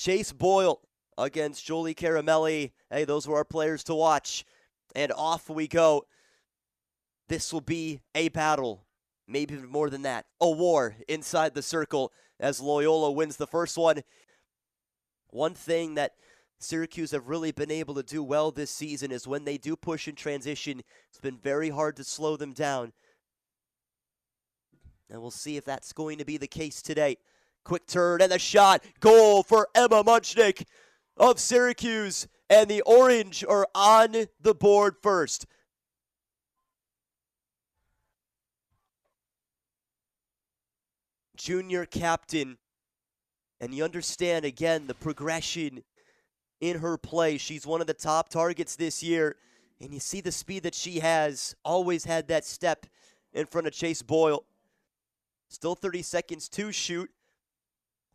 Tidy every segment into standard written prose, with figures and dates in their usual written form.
Chase Boyle against Jolie Caramelli. Hey, those were our players to watch. And off we go. This will be a battle. Maybe even more than that. A war inside the circle as Loyola wins the first one. One thing that Syracuse have really been able to do well this season is when they do push in transition, it's been very hard to slow them down. And we'll see if that's going to be the case today. Quick turn and the shot. Goal for Emma Munchnick of Syracuse. And the Orange are on the board first. Junior captain. And you understand, again, the progression in her play. She's one of the top targets this year. And you see the speed that she has. Always had that step in front of Chase Boyle. Still 30 seconds to shoot.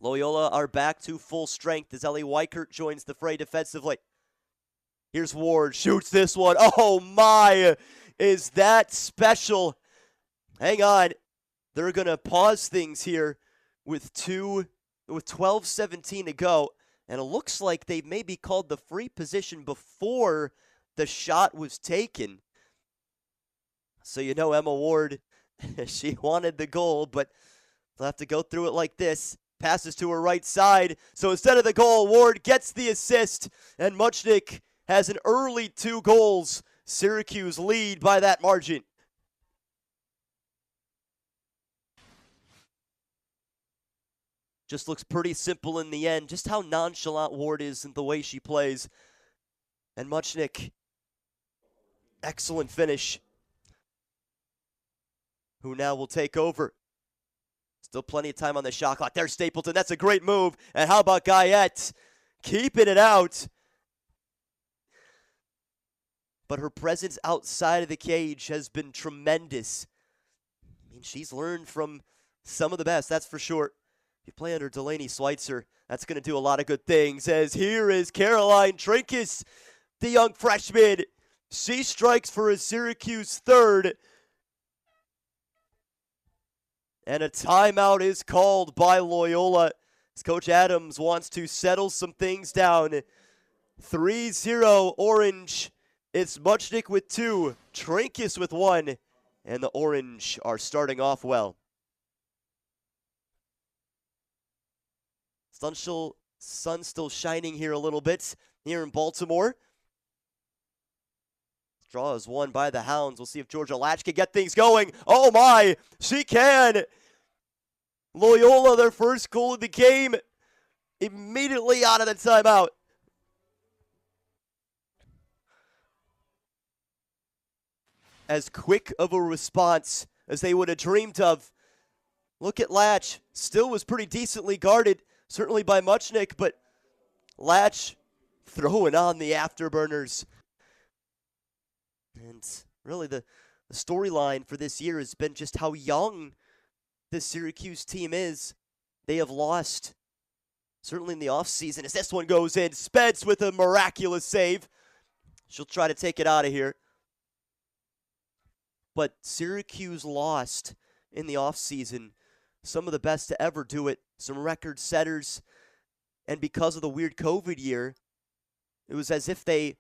Loyola are back to full strength as Ellie Weichert joins the fray defensively. Here's Ward, shoots this one. Oh my, is that special? Hang on, they're gonna pause things here with 12:17 to go, and it looks like they maybe called the free position before the shot was taken. So you know Emma Ward, she wanted the goal, but they'll have to go through it like this. Passes to her right side. So instead of the goal, Ward gets the assist. And Munchnick has an early 2 goals. Syracuse lead by that margin. Just looks pretty simple in the end. Just how nonchalant Ward is in the way she plays. And Munchnick, excellent finish. Who now will take over. Still plenty of time on the shot clock. There's Stapleton. That's a great move. And how about Guyette? Keeping it out. But her presence outside of the cage has been tremendous. I mean, she's learned from some of the best, that's for sure. If you play under Delaney Schweitzer, that's going to do a lot of good things. As here is Caroline Trinkus, the young freshman. She strikes for a Syracuse third. And a timeout is called by Loyola as Coach Adams wants to settle some things down. 3-0 Orange. It's Munchnick with 2, Trinkus with 1, and the Orange are starting off well. Sun still shining here a little bit here in Baltimore. Draw is won by the Hounds. We'll see if Georgia Latch can get things going. Oh my, she can. Loyola, their first goal of the game, immediately out of the timeout. As quick of a response as they would have dreamed of. Look at Latch, still was pretty decently guarded, certainly by Munchnick, but Latch throwing on the afterburners. And really the storyline for this year has been just how young this Syracuse team is. They have lost, certainly in the offseason, as this one goes in. Spence with a miraculous save. She'll try to take it out of here. But Syracuse lost in the offseason some of the best to ever do it, some record setters. And because of the weird COVID year, it was as if they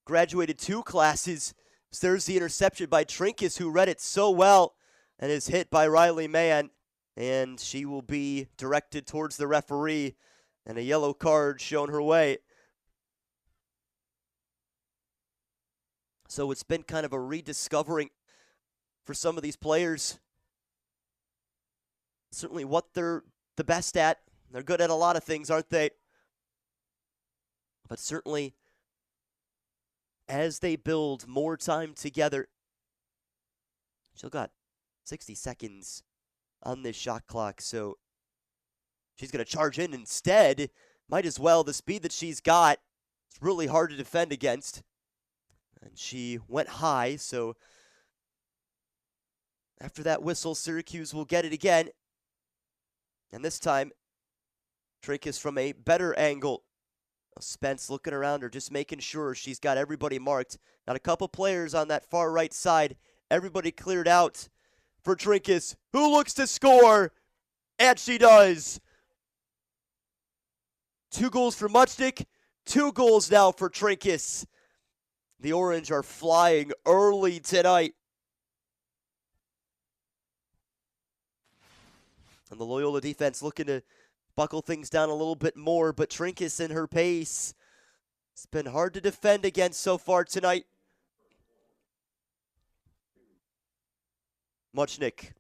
graduated 2 classes. There's the interception by Trinkus, who read it so well, and is hit by Riley Mann. And she will be directed towards the referee, and a yellow card shown her way. So it's been kind of a rediscovering for some of these players. Certainly what they're the best at. They're good at a lot of things, aren't they? But certainly, as they build more time together, she'll got 60 seconds on this shot clock, so she's going to charge in instead. Might as well. The speed that she's got, it's really hard to defend against. And she went high, so after that whistle, Syracuse will get it again. And this time, Trinkus from a better angle. Spence looking around her, just making sure she's got everybody marked. Not a couple players on that far right side. Everybody cleared out for Trinkus, who looks to score, and she does. 2 goals for Muchnick, 2 goals now for Trinkus. The Orange are flying early tonight. And the Loyola defense looking to buckle things down a little bit more, but Trinkus and her pace, it's been hard to defend against so far tonight. Muchnick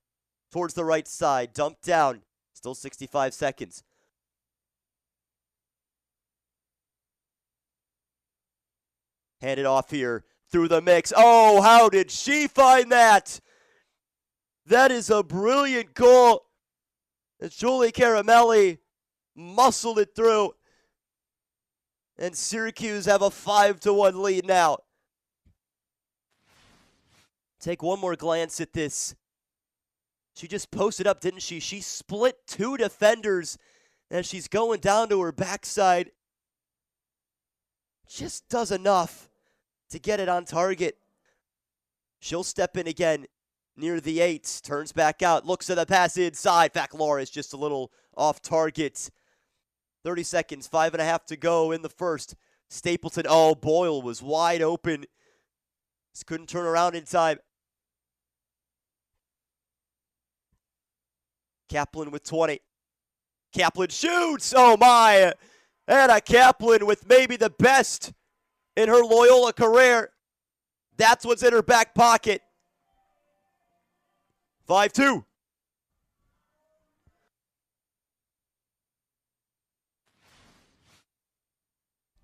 towards the right side, dumped down, still 65 seconds. Hand it off here through the mix. Oh, how did she find that? That is a brilliant goal. As Julie Caramelli muscled it through. And Syracuse have a 5-1 lead now. Take one more glance at this. She just posted up, didn't she? She split 2 defenders as she's going down to her backside. Just does enough to get it on target. She'll step in again near the 8, turns back out, looks at the pass inside. Faclaura is just a little off target. 30 seconds, 5.5 to go in the first. Stapleton, oh, Boyle was wide open. Just couldn't turn around in time. Kaplan with 20. Kaplan shoots, oh my! Anna Kaplan with maybe the best in her Loyola career. That's what's in her back pocket. 5-2.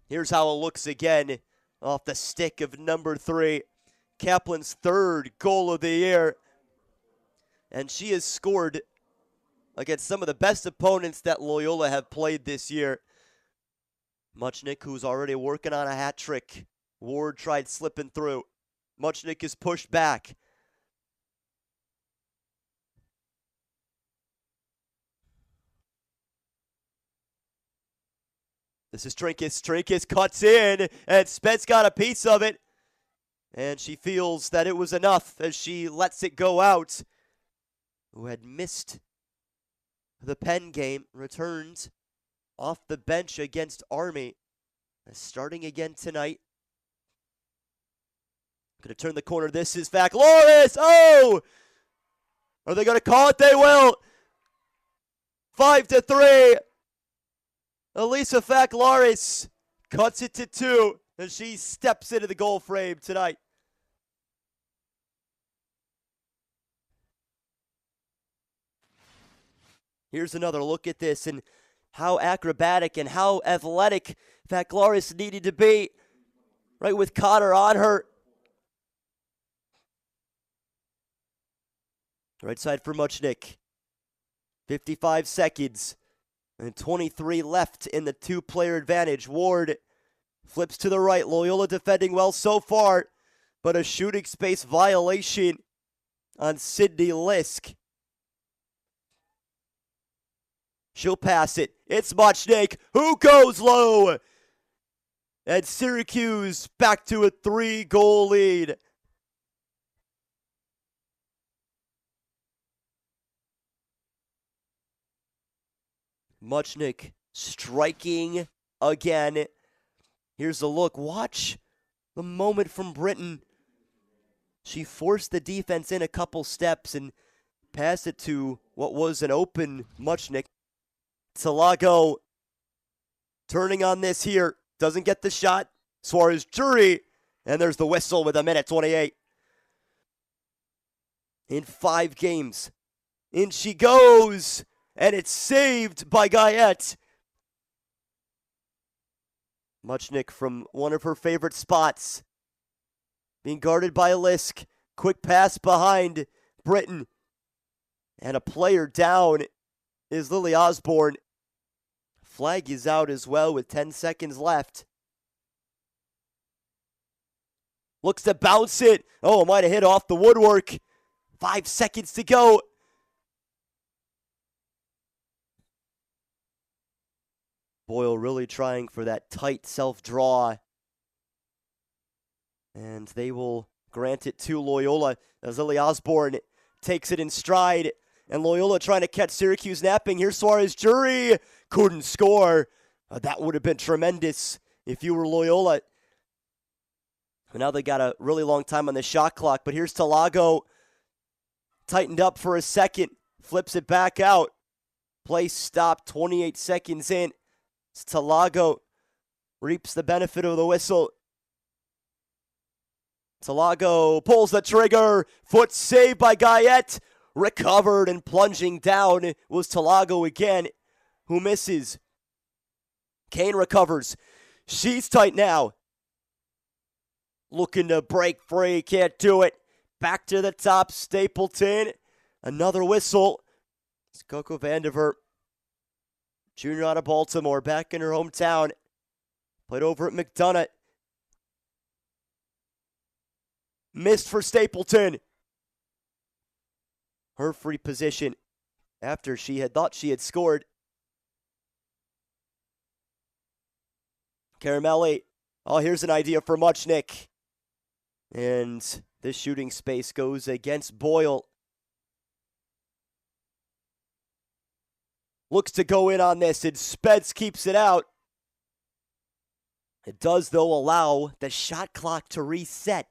Here's how it looks again off the stick of number 3. Kaplan's 3rd goal of the year. And she has scored against some of the best opponents that Loyola have played this year. Muchnick, who's already working on a hat trick. Ward tried slipping through. Muchnick is pushed back. This is Trinkus. Trinkus cuts in, and Spence got a piece of it. And she feels that it was enough as she lets it go out. Who had missed the Penn game, returns off the bench against Army. Starting again tonight. Going to turn the corner. This is Faclaura. Oh! Are they going to call it? They will. 5-3. Elisa Faclaura cuts it to 2 as she steps into the goal frame tonight. Here's another look at this and how acrobatic and how athletic Faclaura needed to be, right, with Cotter on her. Right side for Muchnick. 55 seconds and 23 left in the 2-player advantage. Ward flips to the right. Loyola defending well so far, but a shooting space violation on Sydney Lisk. She'll pass it. It's Muchnick who goes low. And Syracuse back to a 3-goal lead. Muchnick striking again. Here's a look. Watch the moment from Britton. She forced the defense in a couple steps and passed it to what was an open Muchnick. Talago turning on this here. Doesn't get the shot. Suarez Jury. And there's the whistle with 1:28. In 5 games. In she goes. And it's saved by Guyette. Muchnick from one of her favorite spots. Being guarded by Lisk. Quick pass behind Britton. And a player down is Lily Osborne. Flag is out as well with 10 seconds left. Looks to bounce it. Oh, might have hit off the woodwork. 5 seconds to go. Boyle really trying for that tight self-draw. And they will grant it to Loyola as Lily Osborne takes it in stride. And Loyola trying to catch Syracuse napping. Here's Suarez Jury. Couldn't score. That would have been tremendous if you were Loyola. Now they got a really long time on the shot clock, but here's Talago. Tightened up for a second, flips it back out. Play stopped 28 seconds in. Talago reaps the benefit of the whistle. Talago pulls the trigger. Foot saved by Guyette. Recovered and plunging down was Talago again, who misses. Kane recovers. She's tight now. Looking to break free. Can't do it. Back to the top. Stapleton. Another whistle. It's Coco Vandiver, junior out of Baltimore, back in her hometown. Played over at McDonough. Missed for Stapleton. Her free position after she had thought she had scored. Caramelli. Oh, here's an idea for Muchnick. And this shooting space goes against Boyle. Looks to go in on this, and Spence keeps it out. It does, though, allow the shot clock to reset.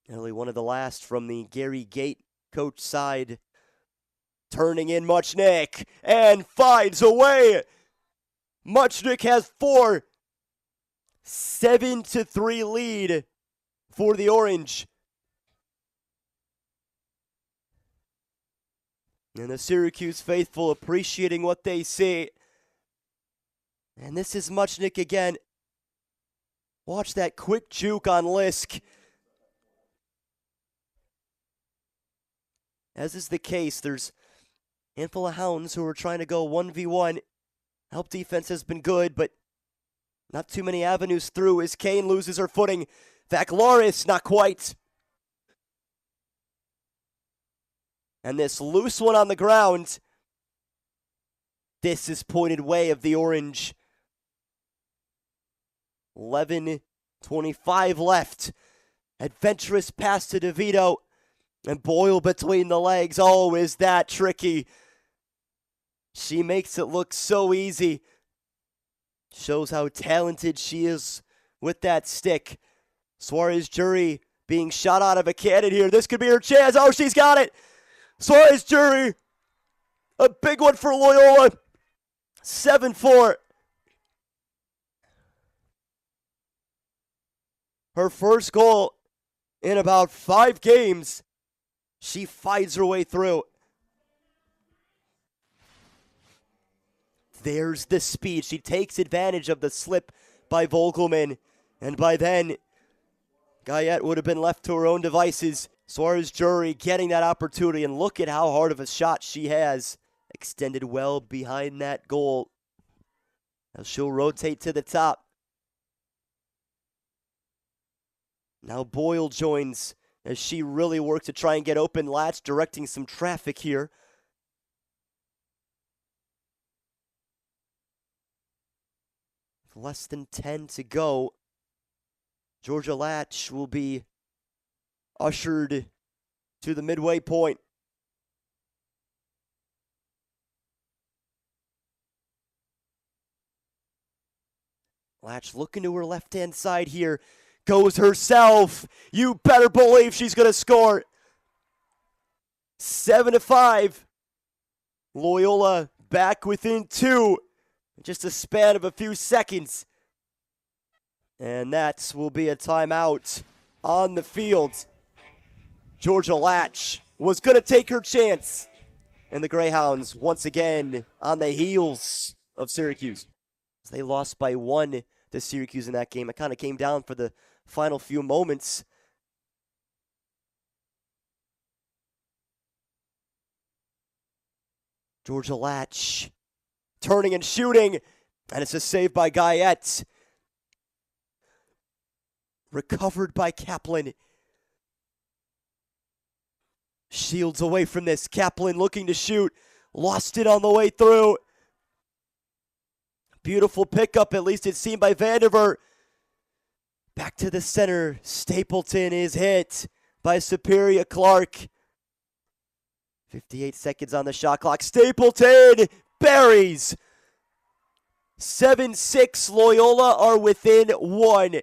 Nearly one of the last from the Gary Gate coach side. Turning in Muchnick, and finds a way. Muchnick has 4. 7-3 lead for the Orange. And the Syracuse faithful appreciating what they see. And this is Muchnick again. Watch that quick juke on Lisk. As is the case, there's a handful of Hounds who are trying to go 1v1. Help defense has been good, but not too many avenues through as Kane loses her footing. Vaclaris, not quite. And this loose one on the ground. This is pointed way of the Orange. 11:25 left. Adventurous pass to DeVito. And Boyle between the legs. Oh, is that tricky. She makes it look so easy. Shows how talented she is with that stick. Suarez Jury being shot out of a cannon here. This could be her chance. Oh, she's got it. Suarez Jury. A big one for Loyola. 7-4. Her first goal in about 5 games. She fights her way through. There's the speed. She takes advantage of the slip by Vogelman. And by then, Guyette would have been left to her own devices. Suarez Jury getting that opportunity. And look at how hard of a shot she has. Extended well behind that goal. Now she'll rotate to the top. Now Boyle joins as she really works to try and get open. Latch directing some traffic here. Less than 10 to go. Georgia Latch will be ushered to the midway point. Latch looking to her left-hand side here. Goes herself. You better believe she's going to score. 7-5. Loyola back within 2. Just a span of a few seconds. And that will be a timeout on the field. Georgia Latch was going to take her chance. And the Greyhounds once again on the heels of Syracuse. They lost by 1 to Syracuse in that game. It kind of came down for the final few moments. Georgia Latch turning and shooting, and it's a save by Guyette. Recovered by Kaplan. Shields away from this. Kaplan looking to shoot. Lost it on the way through. Beautiful pickup, at least it seemed, by Vandiver. Back to the center. Stapleton is hit by Superior Clark. 58 seconds on the shot clock. Stapleton buries. 7-6. Loyola are within one.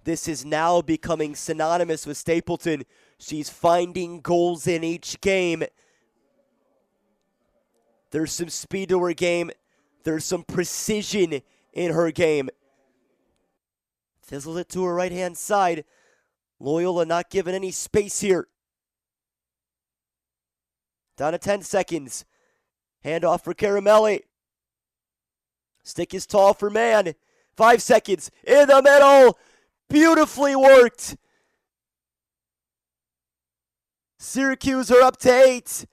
This is now becoming synonymous with Stapleton. She's finding goals in each game. There's some speed to her game. There's some precision in her game. Fizzled it to her right-hand side. Loyola not given any space here. Down to 10 seconds. Handoff for Caramelli. Stick is tall for man. 5 seconds. In the middle. Beautifully worked. Syracuse are up to 8.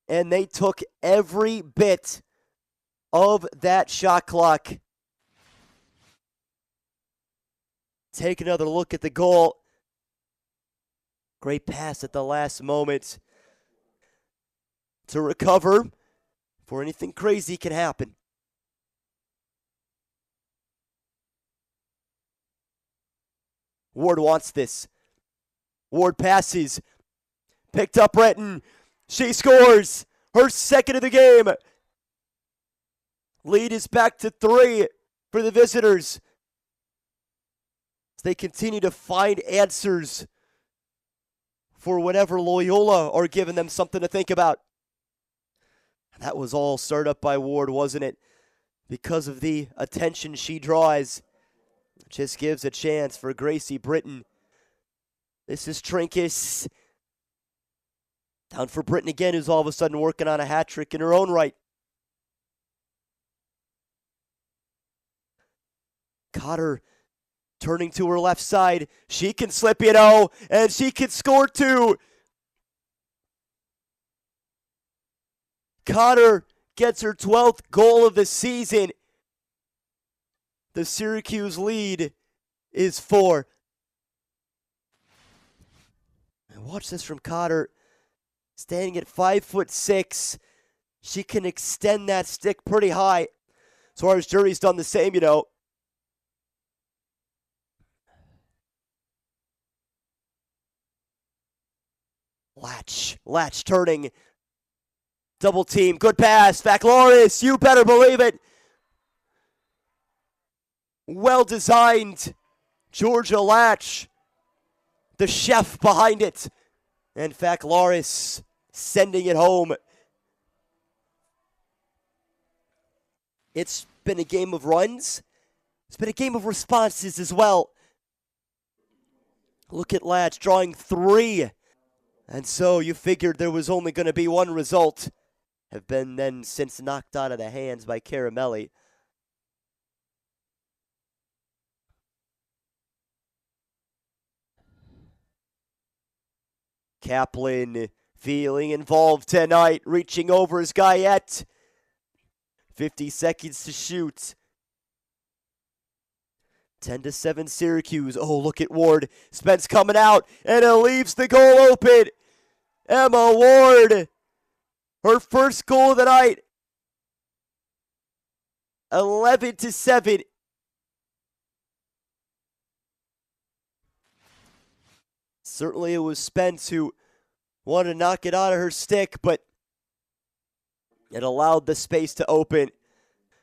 And they took every bit of that shot clock. Take another look at the goal. Great pass at the last moment to recover before anything crazy can happen. Ward wants this. Ward passes. Picked up Renton. She scores. Her second of the game. Lead is back to 3 for the visitors. As they continue to find answers for whatever Loyola are giving them something to think about. That was all stirred up by Ward, wasn't it? Because of the attention she draws. Just gives a chance for Gracie Britton. This is Trinkus. Down for Britton again, who's all of a sudden working on a hat trick in her own right. Cotter turning to her left side. She can slip, and she can score too. Cotter gets her 12th goal of the season. The Syracuse lead is 4. And watch this from Cotter. Standing at 5'6". She can extend that stick pretty high. Suarez Jury's done the same, Latch turning. Double team. Good pass. Vaclaris, you better believe it. Well designed. Georgia Latch, the chef behind it. And Vaclaris sending it home. It's been a game of runs. It's been a game of responses as well. Look at Latch drawing 3. And so you figured there was only going to be one result. Have been then since knocked out of the hands by Caramelli. Kaplan feeling involved tonight, reaching over his Guyette. 50 seconds to shoot. 10-7 Syracuse. Oh, look at Ward. Spence coming out, and it leaves the goal open. Emma Ward, her first goal of the night. 11-7. Certainly it was Spence who wanted to knock it out of her stick, but it allowed the space to open.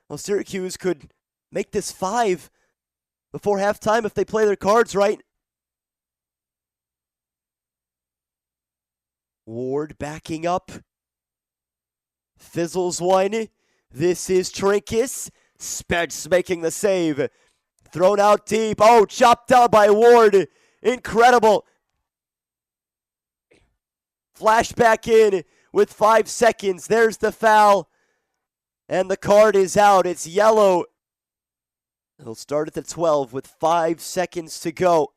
Well, Syracuse could make this 5 before halftime if they play their cards right. Ward backing up. Fizzles one. This is Trinkus. Spence making the save. Thrown out deep. Oh, chopped down by Ward. Incredible. Flashback in with 5 seconds. There's the foul. And the card is out. It's yellow. It'll start at the 12 with 5 seconds to go.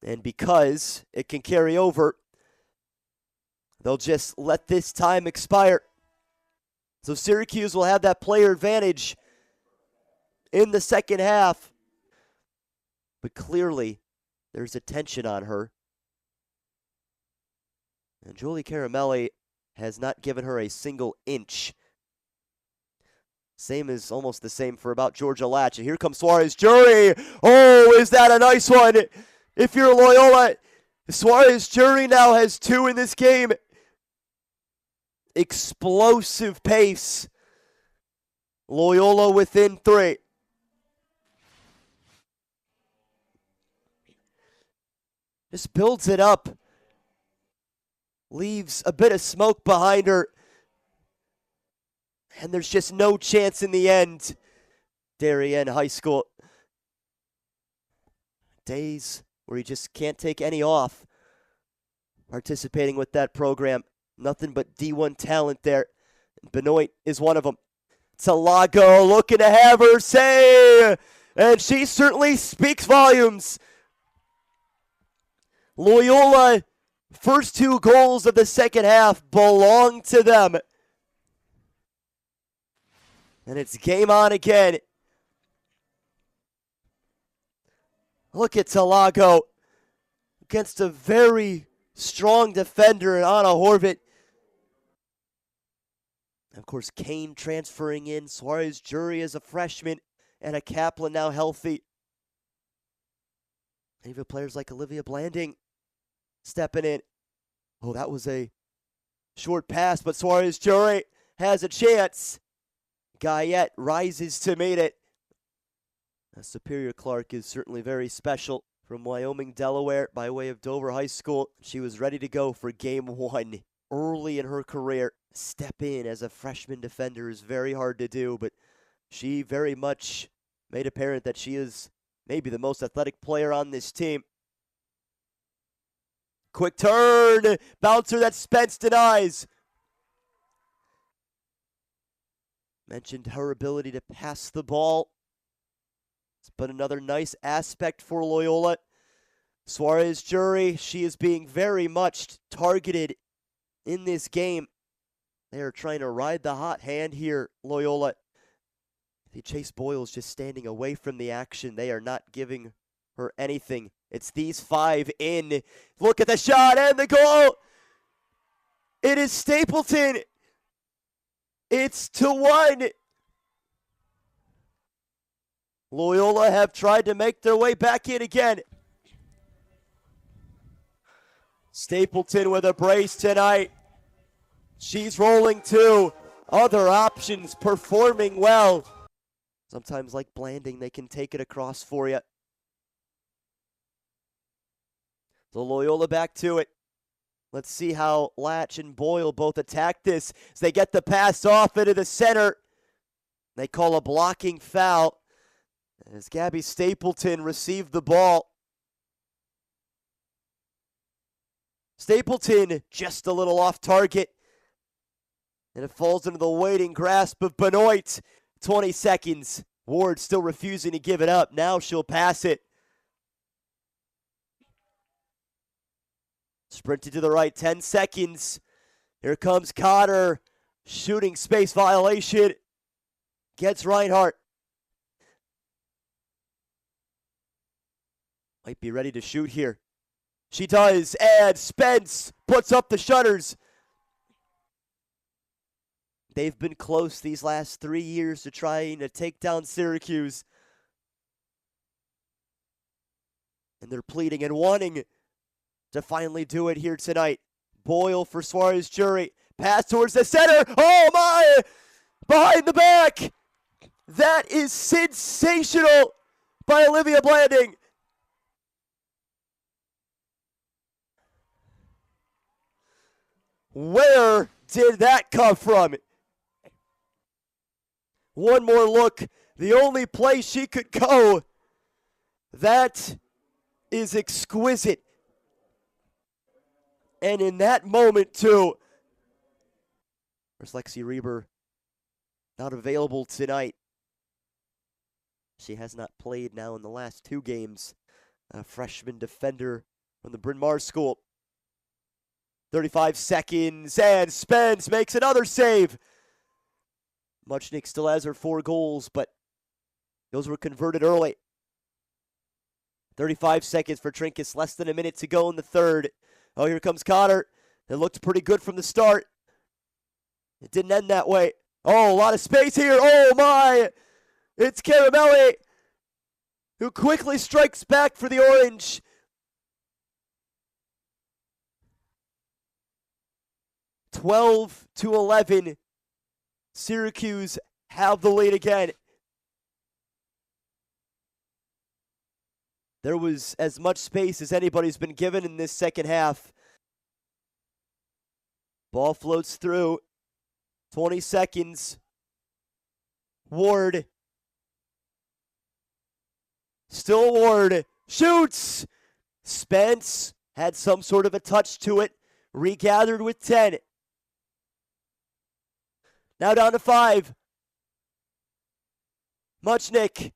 And because it can carry over, they'll just let this time expire. So Syracuse will have that player advantage in the second half. But clearly, there's attention on her. And Julie Caramelli has not given her a single inch Almost the same for about Georgia Latch. And here comes Suarez Jury. Oh, is that a nice one? If you're Loyola, Suarez Jury now has 2 in this game. Explosive pace. Loyola within 3. Just builds it up. Leaves a bit of smoke behind her. And there's just no chance in the end. Darien High School. Days where you just can't take any off. Participating with that program. Nothing but D1 talent there. Benoit is one of them. Talago looking to have her say. And she certainly speaks volumes. Loyola, first 2 goals of the second half belong to them. And it's game on again. Look at Talago against a very strong defender in Anna Horvat. Of course, Kane transferring in. Suarez Jury as a freshman. And a Kaplan now healthy. And even players like Olivia Blanding stepping in. Oh, that was a short pass, but Suarez Jury has a chance. Guyette rises to meet it. Superior Clark is certainly very special. From Wyoming, Delaware, by way of Dover High School. She was ready to go for game 1 early in her career. Step in as a freshman defender is very hard to do, but she very much made apparent that she is maybe the most athletic player on this team. Quick turn, bouncer that Spence denies. Mentioned her ability to pass the ball. But another nice aspect for Loyola. Suarez Jury, she is being very much targeted in this game. They are trying to ride the hot hand here, Loyola. Chase Boyle's just standing away from the action. They are not giving her anything. It's these 5 in. Look at the shot and the goal. It is Stapleton. It's 2-1. Loyola have tried to make their way back in again. Stapleton with a brace tonight. She's rolling too. Other options performing well. Sometimes like Blanding, they can take it across for you. So Loyola back to it. Let's see how Latch and Boyle both attack this as they get the pass off into the center. They call a blocking foul as Gabby Stapleton received the ball. Stapleton just a little off target. And it falls into the waiting grasp of Benoit. 20 seconds. Ward still refusing to give it up. Now she'll pass it. Sprinted to the right, 10 seconds. Here comes Cotter. Shooting space violation. Gets Reinhardt. Might be ready to shoot here. She does, and Spence puts up the shutters. They've been close these last 3 years to trying to take down Syracuse. And they're pleading and wanting to finally do it here tonight. Boyle for Suarez Jury. Pass towards the center. Oh my! Behind the back! That is sensational by Olivia Blanding. Where did that come from? One more look. The only place she could go. That is exquisite. And in that moment, too, there's Lexi Reber not available tonight. She has not played now in the last 2 games. A freshman defender from the Bryn Mawr School. 35 seconds, and Spence makes another save. Muchnick still has her 4 goals, but those were converted early. 35 seconds for Trinkus, less than a minute to go in the third. Oh, here comes Cotter. It looked pretty good from the start. It didn't end that way. Oh, a lot of space here. Oh, my. It's Caramelli who quickly strikes back for the orange. (12-11). Syracuse have the lead again. There was as much space as anybody's been given in this second half. Ball floats through. 20 seconds. Ward. Still Ward. Shoots! Spence had some sort of a touch to it. Regathered with 10. Now down to 5. Muchnick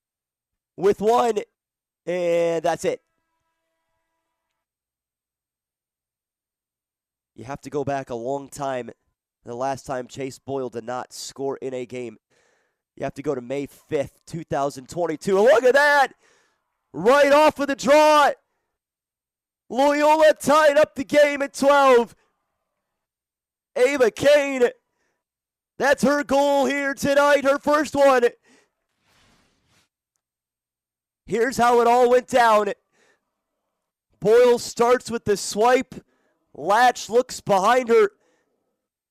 with 1. And that's it. You have to go back a long time. The last time Chase Boyle did not score in a game. You have to go to May 5th, 2022. And look at that! Right off of the draw. Loyola tied up the game at 12. Ava Kane. That's her goal here tonight, her first one. Here's how it all went down. Boyle starts with the swipe. Latch looks behind her.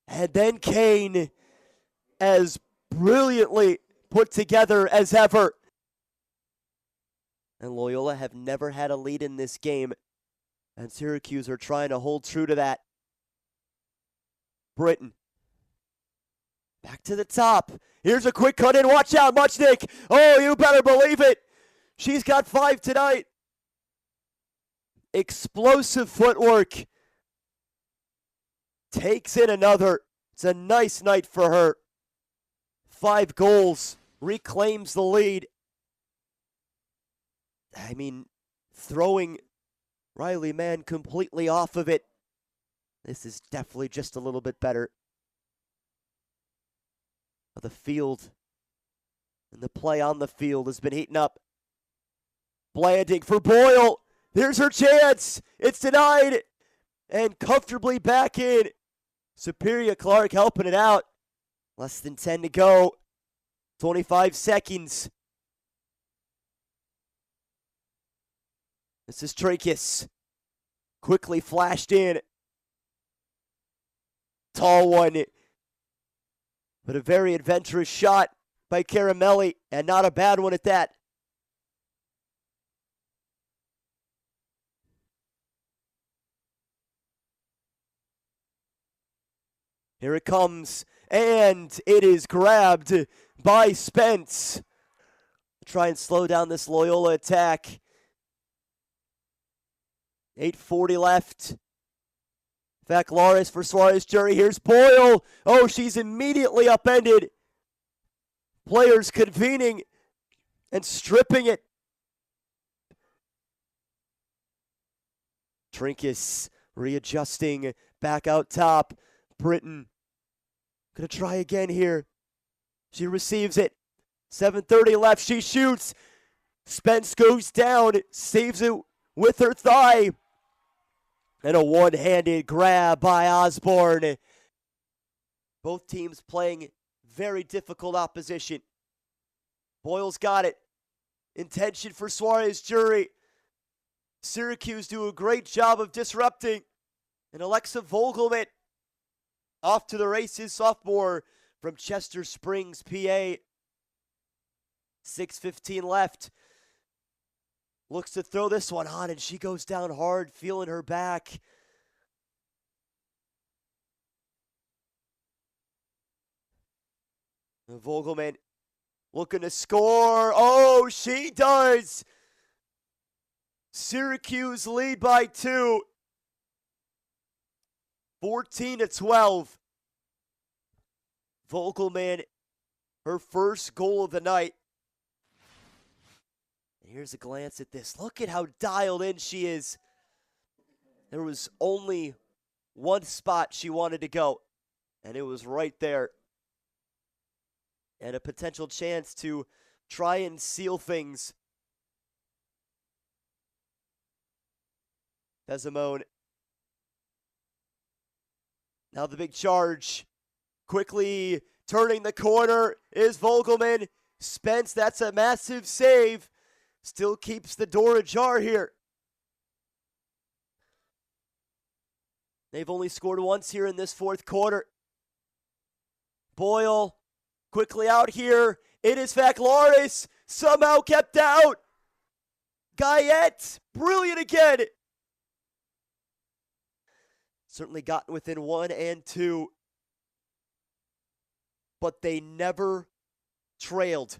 And then Kane, as brilliantly put together as ever. And Loyola have never had a lead in this game. And Syracuse are trying to hold true to that. Britton. Back to the top. Here's a quick cut in. Watch out, Muchnick. Oh, you better believe it. She's got 5 tonight. Explosive footwork. Takes in another. It's a nice night for her. 5 goals. Reclaims the lead. I mean, throwing Riley Mann completely off of it. This is definitely just a little bit better. The field and the play on the field has been heating up. Blanding for Boyle. There's her chance. It's denied. And comfortably back in. Superior Clark helping it out. Less than 10 to go. 25 seconds. This is Trachis. Quickly flashed in. Tall one. But a very adventurous shot by Caramelli, and not a bad one at that. Here it comes, and it is grabbed by Spence. Try and slow down this Loyola attack. 8:40 left. Vaclaris for Suarez Jury. Here's Boyle. Oh, she's immediately upended. Players convening and stripping it. Trinkus readjusting back out top. Britton gonna try again here. She receives it. 7:30 left. She shoots. Spence goes down. Saves it with her thigh. And a one-handed grab by Osborne. Both teams playing very difficult opposition. Boyle's got it. Intention for Suarez Jury. Syracuse do a great job of disrupting. And Alexa Vogelman off to the races, sophomore from Chester Springs, PA. 6:15 left. Looks to throw this one on, and she goes down hard, feeling her back. And Vogelman looking to score. Oh, she does! Syracuse lead by 2. 14-12. Vogelman, her first goal of the night. Here's a glance at this. Look at how dialed in she is. There was only one spot she wanted to go, and it was right there. And a potential chance to try and seal things. Desimone. Now the big charge. Quickly Turning the corner is Vogelman. Spence, that's a massive save. Still keeps the door ajar here. They've only scored once here in this fourth quarter. Boyle quickly out here. It is Vaclaris, somehow kept out. Guyette, brilliant again. Certainly gotten within 1 and 2. But they never trailed.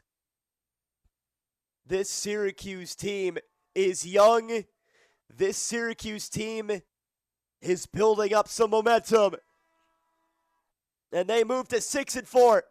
This Syracuse team is young. This Syracuse team is building up some momentum. And they move to 6 and 4.